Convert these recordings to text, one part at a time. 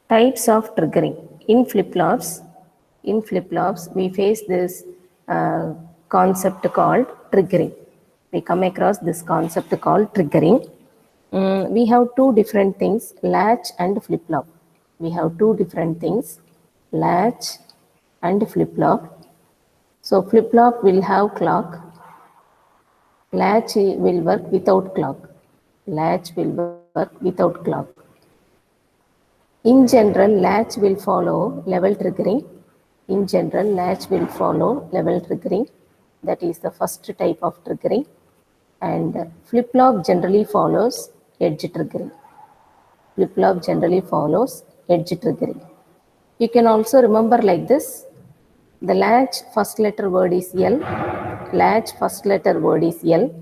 Types of triggering. In flip-flops, we face this concept called triggering. We come across this concept called triggering. We have two different things, latch and flip-flop. We have two different things, latch and flip-flop. So flip-flop will have clock. Latch will work without clock. Latch will work without clock. In general, latch will follow level triggering. In general, latch will follow level triggering. That is the first type of triggering. And flip-flop generally follows edge triggering. Flip-flop generally follows edge triggering. You can also remember like this. The latch first letter word is L. Latch first letter word is L.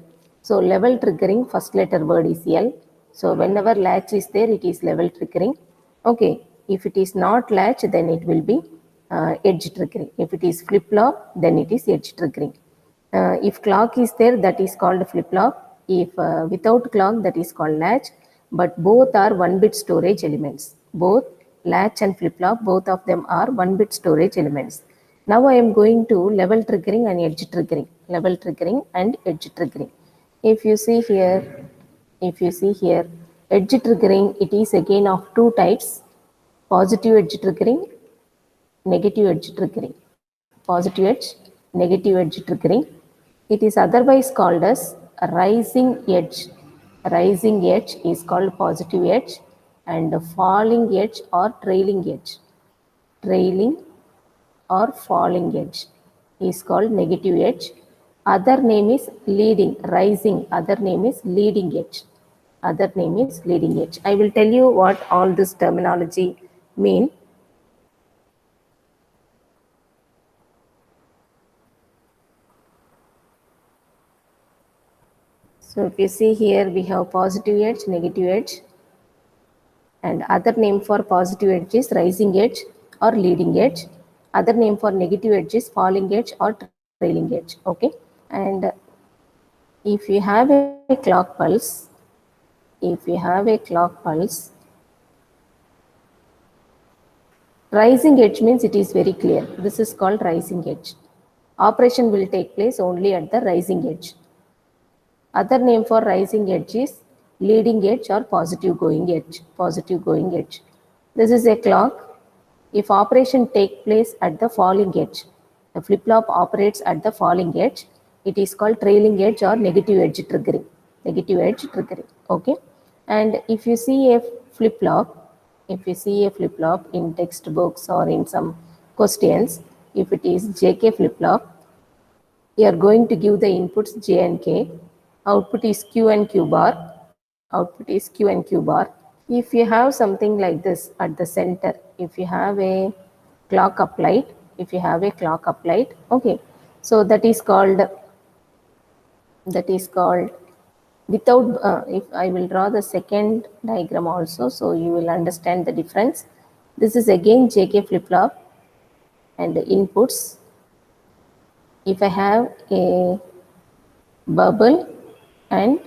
So level triggering first letter word is L. So whenever latch is there, it is level triggering. Okay, if it is not latch, then it will be edge triggering. If it is flip-flop, then it is edge triggering. If clock is there, that is called flip-flop. If without clock, that is called latch. But both are 1-bit storage elements. Both latch and flip-flop, both of them are 1-bit storage elements. Now I am going to level triggering and edge triggering. Level triggering and edge triggering. If you see here, edge triggering, it is again of two types, positive edge triggering, negative edge triggering. Positive edge, negative edge triggering. It is otherwise called as rising edge. Rising edge is called positive edge, and falling edge or trailing edge. Trailing or falling edge is called negative edge. Other name is leading, rising. Other name is leading edge. Other name is leading edge. I will tell you what all this terminology mean. So if you see here, we have positive edge, negative edge, and other name for positive edge is rising edge or leading edge. Other name for negative edge is falling edge or trailing edge. Okay, and if you have a clock pulse, rising edge means it is very clear. This is called rising edge. Operation will take place only at the rising edge. Other name for rising edge is leading edge or positive going edge. Positive going edge. This is a clock. If operation take place at the falling edge, the flip-flop operates at the falling edge, it is called trailing edge or negative edge triggering. Negative edge triggering. Okay. And if you see a flip-flop, in textbooks or in some questions, if it is JK flip-flop, you are going to give the inputs J and K. Output is Q and Q bar. Output is Q and Q bar. If you have something like this at the center, if you have a clock applied, okay, so that is called without, if I will draw the second diagram also, so you will understand the difference. This is again JK flip-flop and the inputs. If I have a bubble and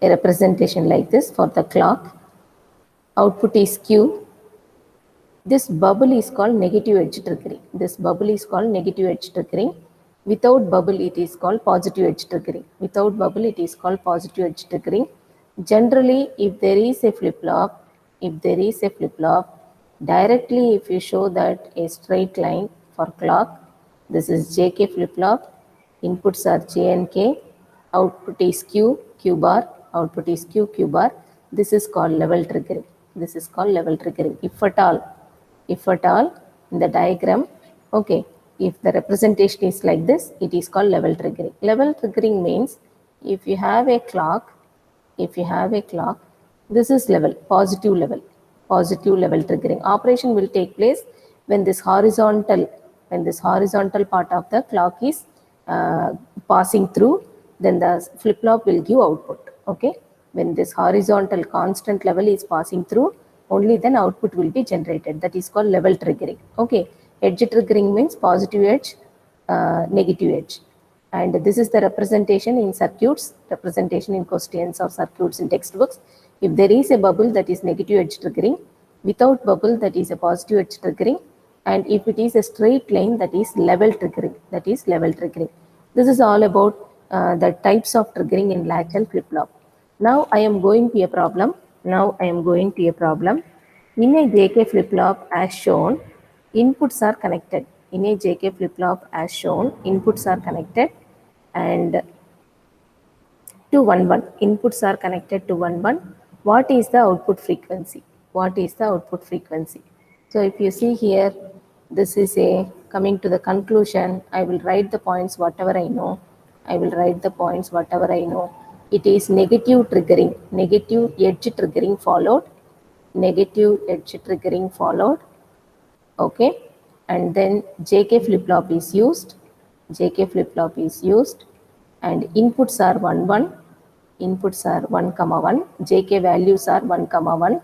a representation like this for the clock, output is Q. This bubble is called negative edge triggering. Without bubble, it is called positive edge triggering. Generally, if there is a flip-flop, directly if you show that a straight line for clock, this is JK flip-flop, inputs are J and K, output is Q, Q bar, this is called level triggering. If at all, in the diagram, okay, if the representation is like this, it is called level triggering. Level triggering means if you have a clock, this is level, positive level triggering. Operation will take place when this horizontal part of the clock is passing through, then the flip-flop will give output. Okay, when this horizontal constant level is passing through, only then output will be generated. That is called level triggering. Okay, edge triggering means positive edge, negative edge. And this is the representation in circuits, representation in questions or circuits in textbooks. If there is a bubble, that is negative edge triggering. Without bubble, that is a positive edge triggering. And if it is a straight line, that is level triggering. That is level triggering. This is all about the types of triggering in latch and flip-flop. Now I am going to a problem. Now I am going to a problem. In a JK flip-flop as shown, inputs are connected. In a JK flip-flop as shown, inputs are connected and to 1 1. Inputs are connected to 1 1. What is the output frequency? What is the output frequency? So if you see here, this is a coming to the conclusion. I will write the points whatever I know. I will write the points whatever I know. It is negative triggering, negative edge triggering followed, negative edge triggering followed, okay, and then JK flip-flop is used, JK flip-flop is used, and inputs are 1 1, inputs are 1 comma 1, JK values are 1 comma 1,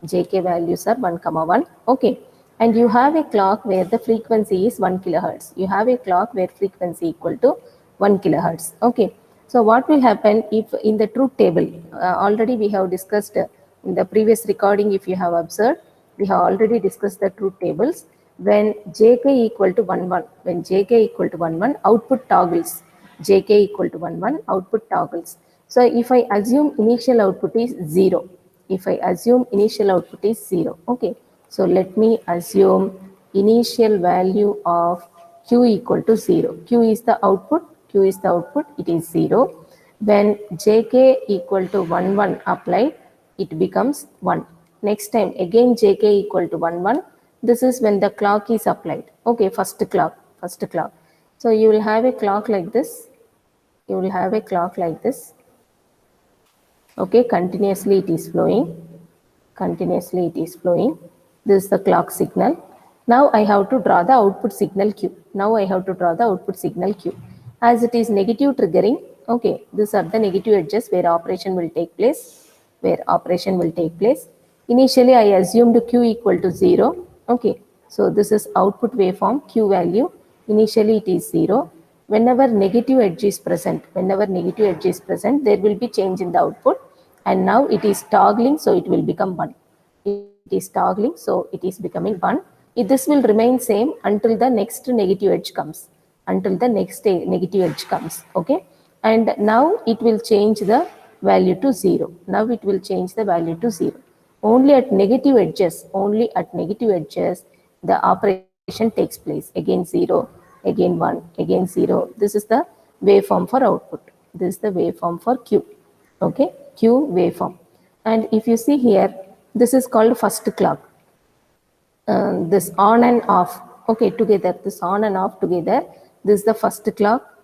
JK values are 1 comma 1, okay, and you have a clock where the frequency is 1 kilohertz, you have a clock where frequency equal to 1 kilohertz, okay. So what will happen if in the truth table, already we have discussed in the previous recording, if you have observed, we have already discussed the truth tables. When Jk equal to 1 1, when Jk equal to 1 1, output toggles. Jk equal to 1 1, output toggles. So if I assume initial output is 0, if I assume initial output is 0, okay. So let me assume initial value of q equal to 0. Q is the output, q is the output, it is 0. When Jk equal to 1 1 applied, it becomes 1. Next time again Jk equal to 1 1. This is when the clock is applied. Okay, first clock, first clock. So you will have a clock like this. You will have a clock like this. Okay, continuously it is flowing. Continuously it is flowing. This is the clock signal. Now I have to draw the output signal Q. Now I have to draw the output signal Q. As it is negative triggering, okay, these are the negative edges where operation will take place, where operation will take place. Initially I assumed Q equal to 0, okay. So this is output waveform Q value. Initially it is 0. Whenever negative edge is present, whenever negative edge is present, there will be change in the output, and now it is toggling, so it will become 1. It is toggling, so it is becoming 1. This will remain same until the next negative edge comes, until the next negative edge comes, okay. And now it will change the value to 0. Now it will change the value to 0. Only at negative edges, only at negative edges, the operation takes place. Again 0, again 1, again 0. This is the waveform for output. This is the waveform for Q. Okay, Q waveform. And if you see here, this is called first clock. This on and off, okay, together, this on and off together. This is the first clock,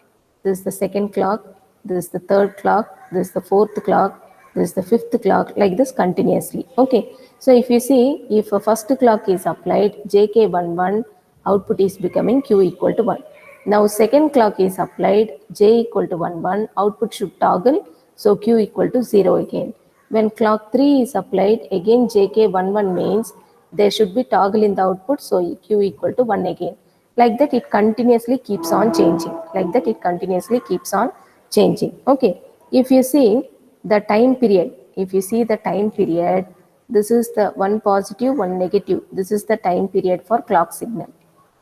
this is the second clock, this is the third clock, this is the fourth clock, this is the fifth clock, like this continuously, okay. So if you see, if a first clock is applied, JK11, output is becoming Q equal to 1. Now second clock is applied, J equal to 1 1, output should toggle, so Q equal to 0 again. When clock 3 is applied, again JK11 means there should be toggle in the output, so Q equal to 1 again. Like that it continuously keeps on changing. Like that it continuously keeps on changing. Okay. If you see the time period, if you see the time period, this is the one positive, one negative. This is the time period for clock signal.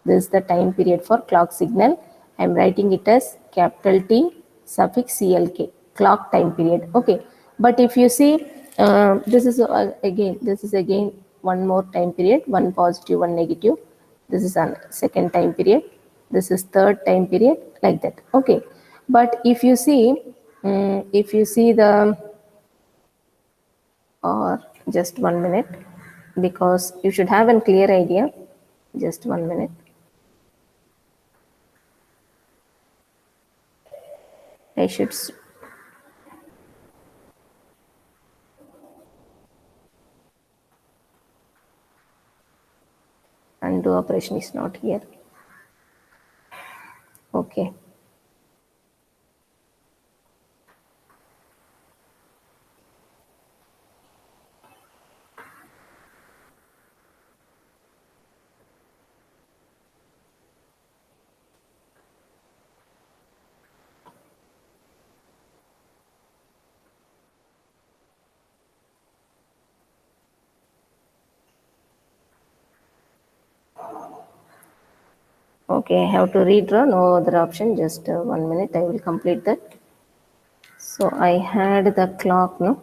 This is the time period for clock signal. I am writing it as capital T suffix CLK, clock time period. Okay. But if you see, this is again one more time period, one positive, one negative. This is a second time period. This is third time period, like that. Okay. But if you see the, or just 1 minute, because you should have a clear idea. Just 1 minute. I should undo operation is not here. Okay. Okay, I have to redraw, no other option, just 1 minute, I will complete that. So I had the clock, no?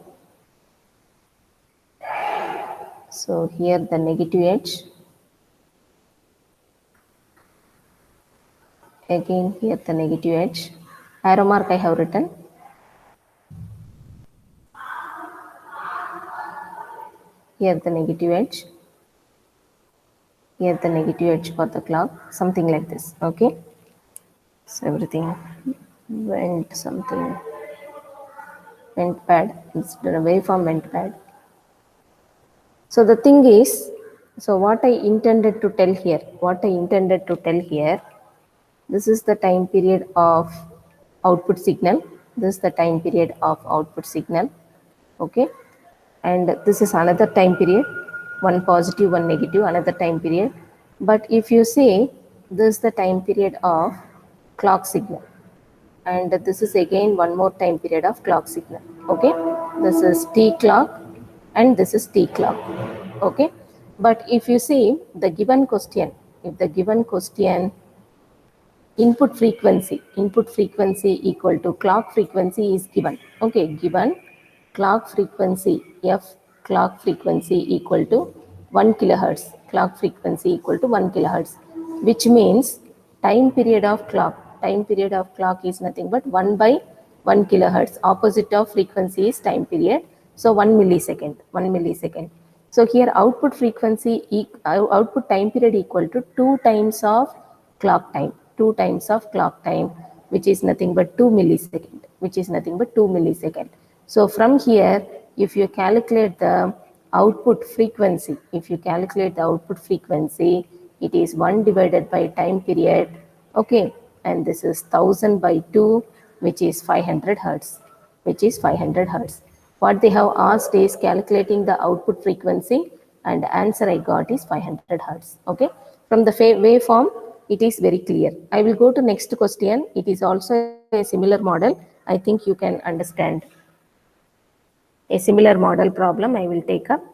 So here the negative edge, again here the negative edge, arrow mark I have written. Here the negative edge, here the negative edge for the clock, something like this, okay? So everything went something, went bad, it's the waveform went bad. So the thing is, so what I intended to tell here, this is the time period of output signal, this is the time period of output signal, okay? And this is another time period, one positive, one negative, another time period. But if you say this is the time period of clock signal, and this is again one more time period of clock signal, okay? This is T clock and this is T clock, okay? But if you see the given question, if the given question input frequency equal to clock frequency is given, okay? Given clock frequency, f clock frequency equal to 1 kilohertz, clock frequency equal to 1 kilohertz, which means time period of clock is nothing but 1 by 1 kilohertz, opposite of frequency is time period, so 1 millisecond. So here output frequency, output time period equal to 2 times of clock time, 2 times of clock time, which is nothing but 2 millisecond. So from here, if you calculate the output frequency, it is 1 divided by time period, okay? And this is 1000 by 2, which is 500 hertz, What they have asked is calculating the output frequency, and answer I got is 500 hertz, okay? From the waveform, it is very clear. I will go to next question. It is also a similar model. I think you can understand. A similar model problem I will take up.